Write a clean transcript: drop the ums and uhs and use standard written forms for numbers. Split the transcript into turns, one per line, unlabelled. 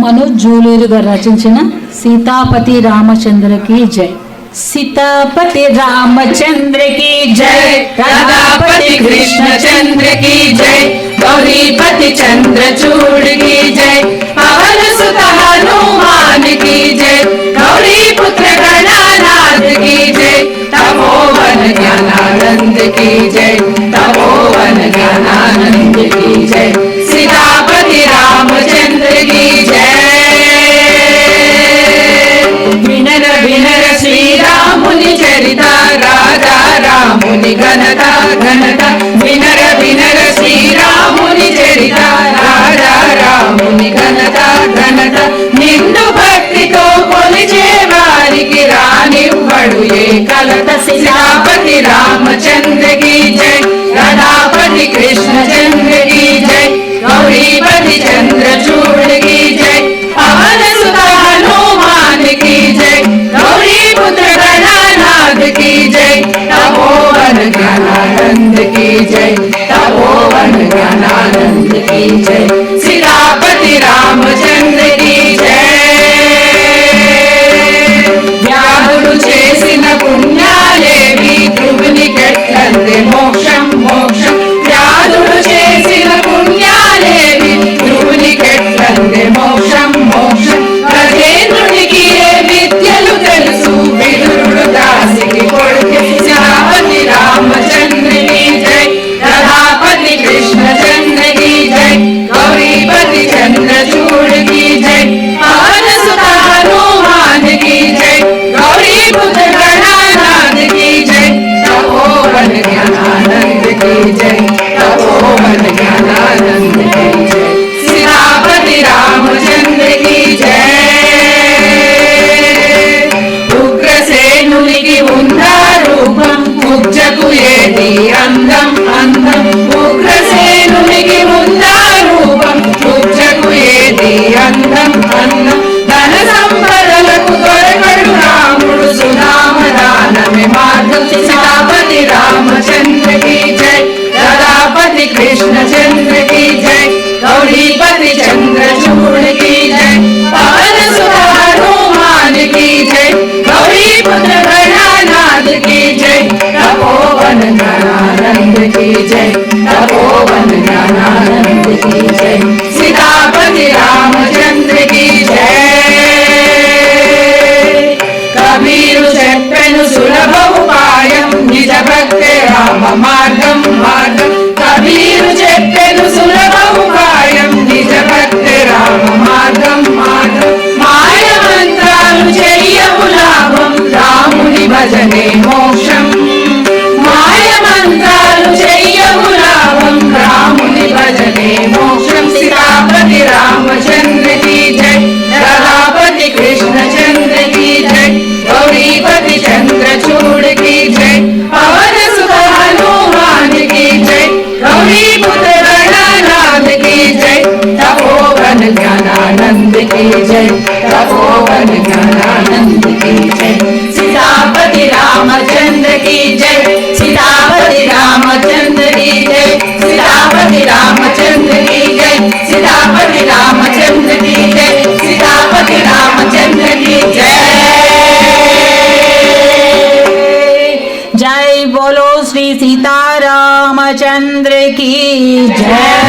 మనోజ్ జూలేరు గారు రచించిన సీతాపతి రామచంద్రకి జై. सीतापति रामचंद्र की जय,
राधापति कृष्णचंद्र की जय, गौरीपति चंद्रचूड़ की जय, पवन सुत हनुमान की जय, गौरी पुत्र गणानाथ की जय, तपोवन ज्ञानानंद की जय, तपोवन ज्ञानानंद की जय, सीतापति रामचंद्र की जय. विनर विनर श्री रामुनि चरिता, राजा रामुनि घनता घनता, विनर विनर श्री रामुनि चरिता, राजा रामुनि घनता घनता, निंदु भक्ति तो कोलिचे वारिकी रानिव्वडु ये कलत. सीतापति रामचंद्र की जय, राधापति कृष्णचंद्र की जय, गौरीपति चंद्रचूड़ की जय, पवन सुत हनुमान की जय, गौरी पुत्र गणानाथ की जय, तपोवन ज्ञानानंद की जय, तपोवन ज्ञानानंद की जय, सीतापति रामचंद्र की जय. వ్యాధుడు చేసిన పుణ్యాలేవి ధ్రువుని కెట్లందే మోక్షం మోక్షం, వ్యాధుడు చేసిన పుణ్యాలేవి ధ్రువుని కెట్లందే మోక్షం మోక్షం, గజేంద్రునికి ఏ విద్యలు తెలుసు విదురుడు దాసికి కొడుకు. सीतापति रामचंद्र की जय, राधापति कृष्णचंद्र की जय, गौरीपति चंद्रचूड़ की जय, पवन सुत हनुमान की जय, गौरी पुत्र गणानाथ की जय, तपोवन ज्ञानानंद की जय, तपोवन ज्ञानानंद की जय, सीतापति रामचंद्र की जय. ఉగ్రసేనునికి ఉందా రూపం, ముజ్జకు ఏది అందం అందం, ఉగ్రసేనునికి ఉందా రూపం, ముజ్జకు ఏది అందం అందం, ధన సంపదలకు దొరకడు రాముడు సునామదానమే మార్గం. सीतापति रामचंद्र की जय, राधापति कृष्णचंद्र की जय, गौरीपति चंद्रचूड़ की जय, पवन सुत हनुमान की जय, गौरी पुत्र गणानाथ की जय, तपोवन ज्ञानानंद की जय, तपोवन ज्ञानानंद की जय, सीतापति रामचंद्र की जय. कबीरु చెప్పెను సులభ ఉపాయం, నిజ భక్తి రామ మార్గం మార్గం, కబీరు చెప్పెను సులభ ఉపాయం, నిజ భక్తి రామ మార్గం మార్గం, మాయ మంత్రాలు చెయ్యవు లాభం, రాముని భజనే మోక్షం, మాయ మంత్రాలు చెయ్యవు లాభం, రాముని భజనే మోక్షం. सीतापति रामचंद्र की जय, राधापति कृष्णचंद्र की जय, गौरीपति चंद्रचूड़ की जय, पवन सुत हनुमान की जय, गौरी पुत्र गणानाथ की जय, तपोवन ज्ञानानंद की जय, तपोवन ज्ञानानंद की जय, सीतापति रामचंद्र की जय, सीतापति रामचंद्र की जय, सीतापति रामचंद्र की जय, सीतापति रामचंद्र की जय, सीतापति रामचंद्र की जय.
जय बोलो श्री सीतारामचंद्र की जय.